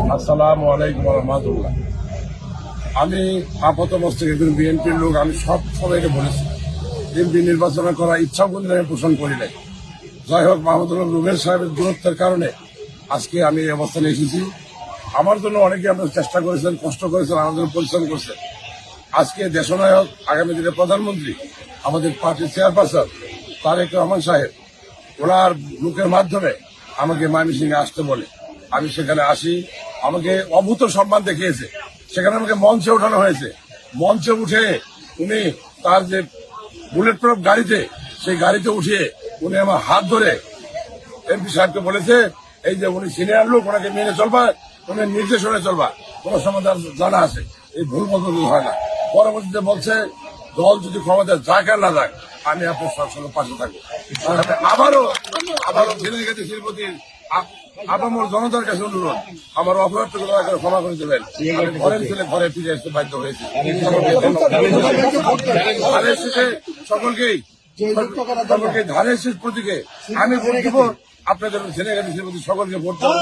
আসসালামু আলাইকুম রহমতুল্লাহ। আমি আপাত মস্তক একজন বিএনপির লোক। আমি সবাইকে বলেছি বিএনপি নির্বাচন করার ইচ্ছা কিন্তু আমি পোষণ করি নাই। যাই হোক, মাহমুদুল্লাহ রুবেল সাহেবের দূরত্বের কারণে আজকে আমি এই অবস্থানে এসেছি। আমার জন্য অনেকে আপনার চেষ্টা করেছেন, কষ্ট করেছেন, আমাদের পরিশ্রম করছেন। আজকে দেশনায়ক, আগামী দিনে প্রধানমন্ত্রী, আমাদের পার্টির চেয়ারপারসন তারেক রহমান সাহেব, ওনার লোকের মাধ্যমে আমাকে ময়মনসিংহে আসতে বলে আমি সেখানে আসি। আমাকে অভূত সম্মান দেখিয়েছে। সেখানে আমাকে মঞ্চে ওঠানো হয়েছে। মঞ্চে উঠে উনি তার যে বুলেট প্রুফ গাড়িতে, সেই গাড়িতে উঠিয়ে উনি আমার হাত ধরে এমপি সাহেবকে বলেছে, এই যে উনি সিনিয়র লোক, ওনাকে মেনে চলবা, উনি নির্দেশনে চলবা, কোনো সমাধান জানা আছে, এই ভুল মতো হয় না। পরবর্তীতে বলছে, দল যদি ক্ষমতা যাক আর না যাক, আমি আপনার সবসময় পাশে থাকবো। আবারও ঝিনাইগাতি শিল্পতির আপামর জনতার কাছে অনুরোধ, আমার অপরাধটুকু দয়া করে ক্ষমা করে দেবেন। আমি ঘরের ছেলে ঘরে ফিরে আসতে বাধ্য হয়েছি। ধানের শীষে সকলকে ধানের শীষ প্রতীকে আমি ভোট দেবো। আপনাদের ঝিনাইগাতি শিল্পতি সকলকে ভোট দেবো।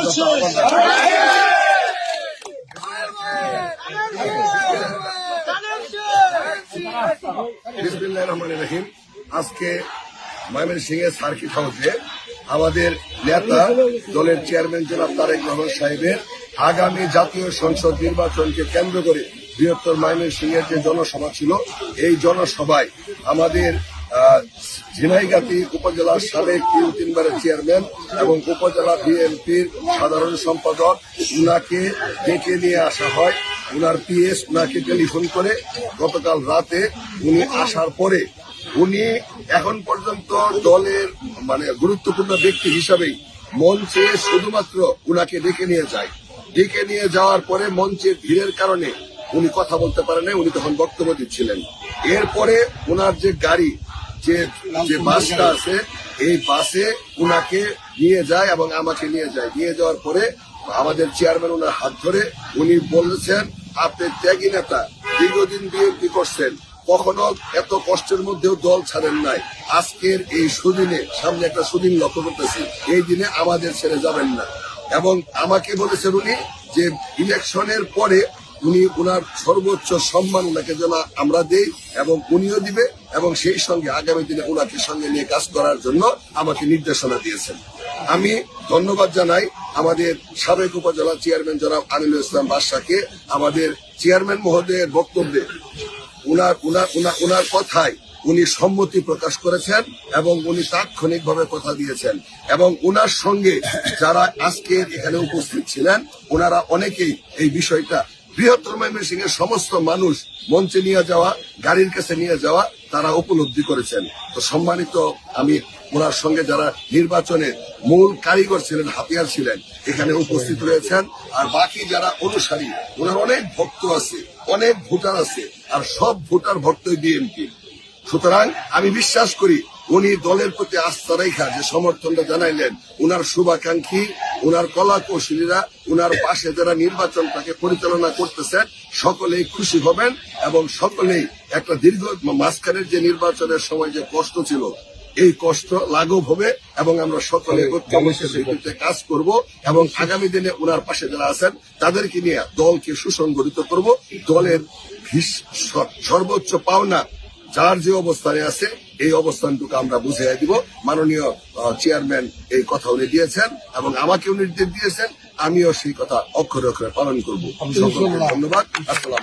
বিসমিল্লাহির রহমানির রহিম। আজকে ময়মনসিংহে সার্কিট হাউসে আমাদের নেতা, দলের চেয়ারম্যান জনাব তারেক রহমান সাহেবের আগামী জাতীয় সংসদ নির্বাচনকে কেন্দ্র করে বৃহত্তর ময়মনসিংহের যে জনসভা ছিল, এই জনসভায় আমাদের ঝিনাইগাতি উপজেলার সাবেক 3বারের চেয়ারম্যান এবং উপজেলা বিএনপির সাধারণ সম্পাদক, উনাকে ডেকে নিয়ে আসা হয়। উনার পিএস উনাকে টেলিফোন করে গতকাল রাতে উনি আসার পরে উনি এখন পর্যন্ত দলের গুরুত্বপূর্ণ ব্যক্তি হিসাবেই মঞ্চে শুধুমাত্র উনাকে ডেকে নিয়ে যায়। ডেকে নিয়ে যাওয়ার পরে মঞ্চের ভিড়ের কারণে উনি কথা বলতে পারেন নাই। উনি তখন বক্তব্য দিচ্ছিলেন। এরপরে উনার যে গাড়ি, যে বাসটা আছে, এই বাসে উনাকে নিয়ে যায় এবং আমাকে নিয়ে যায়। নিয়ে যাওয়ার পরে আমাদের চেয়ারম্যান উনার হাত ধরে উনি বলেছেন, আপনি ত্যাগী নেতা, দীর্ঘদিন বিএনপি করছেন, কখনো এত কষ্টের মধ্যেও দল ছাড়েন নাই। আজকের এই সুদিনে, সামনে একটা সুদিন লক্ষ্য করতেছি, এই দিনে আমাদের ছেড়ে যাবেন না। এবং আমাকে বলেছেন উনি যে ইলেকশনের পরে উনি উনার সর্বোচ্চ সম্মান উনাকে যেন আমরা দেই এবং উনিও দিবে, এবং সেই সঙ্গে আগামী দিনে উনাকে সঙ্গে নিয়ে কাজ করার জন্য আমাকে নির্দেশনা দিয়েছেন। আমি ধন্যবাদ জানাই আমাদের সাবেক উপজেলা চেয়ারম্যান জনাব আমিনুল ইসলাম বাদশাকে। আমাদের চেয়ারম্যান মহোদয়ের বক্তব্যে উনার কথায় উনি সম্মতি প্রকাশ করেছেন এবং উনি তাৎক্ষণিকভাবে কথা দিয়েছেন। এবং উনার সঙ্গে যারা আজকে এখানে উপস্থিত ছিলেন, ওনারা অনেকেই এই বিষয়টা, বৃহত্তর ময়মনসিংহের সমস্ত মানুষ মঞ্চে নিয়ে যাওয়া, গাড়ির কাছে নিয়ে যাওয়া, তারা উপলব্ধি করেছেন। তো সম্মানিত, আমি ওনার সঙ্গে যারা নির্বাচনের মূল কারিগর ছিলেন, হাতিয়ার ছিলেন, এখানে উপস্থিত রয়েছেন। আর বাকি যারা অনুসারী, ওনার অনেক ভক্ত আছে, অনেক ভোটার আছে, আর সব ভোটার ভক্তই বিএনপি। সুতরাং আমি বিশ্বাস করি উনি দলের প্রতি আস্থা রেখা যে সমর্থনটা জানাইলেন, উনার শুভাকাঙ্ক্ষী, উনার কলা কৌশলীরা, উনার পাশে যারা নির্বাচনটাকে পরিচালনা করতেছেন, সকলেই খুশি হবেন এবং সকলেই একটা দীর্ঘ মাঝখানের যে নির্বাচনের সময় যে কষ্ট ছিল, এই কষ্ট লাঘব হবে এবং আমরা সকলে ঐক্যবদ্ধ কাজ করব এবং আগামী দিনে উনার পাশে যারা আছেন তাদেরকে নিয়ে দলকে সুসংগঠিত করব। দলের সর্বোচ্চ পাওনা যার যে অবস্থানে আছে, এই অবস্থানটুকু আমরা বুঝিয়ে দিব। মাননীয় চেয়ারম্যান এই কথা উনি দিয়েছেন এবং আমাকেও নির্দেশ দিয়েছেন, আমিও সেই কথা অক্ষরে অক্ষরে পালন করব। সকলকে ধন্যবাদ। আসসালাম।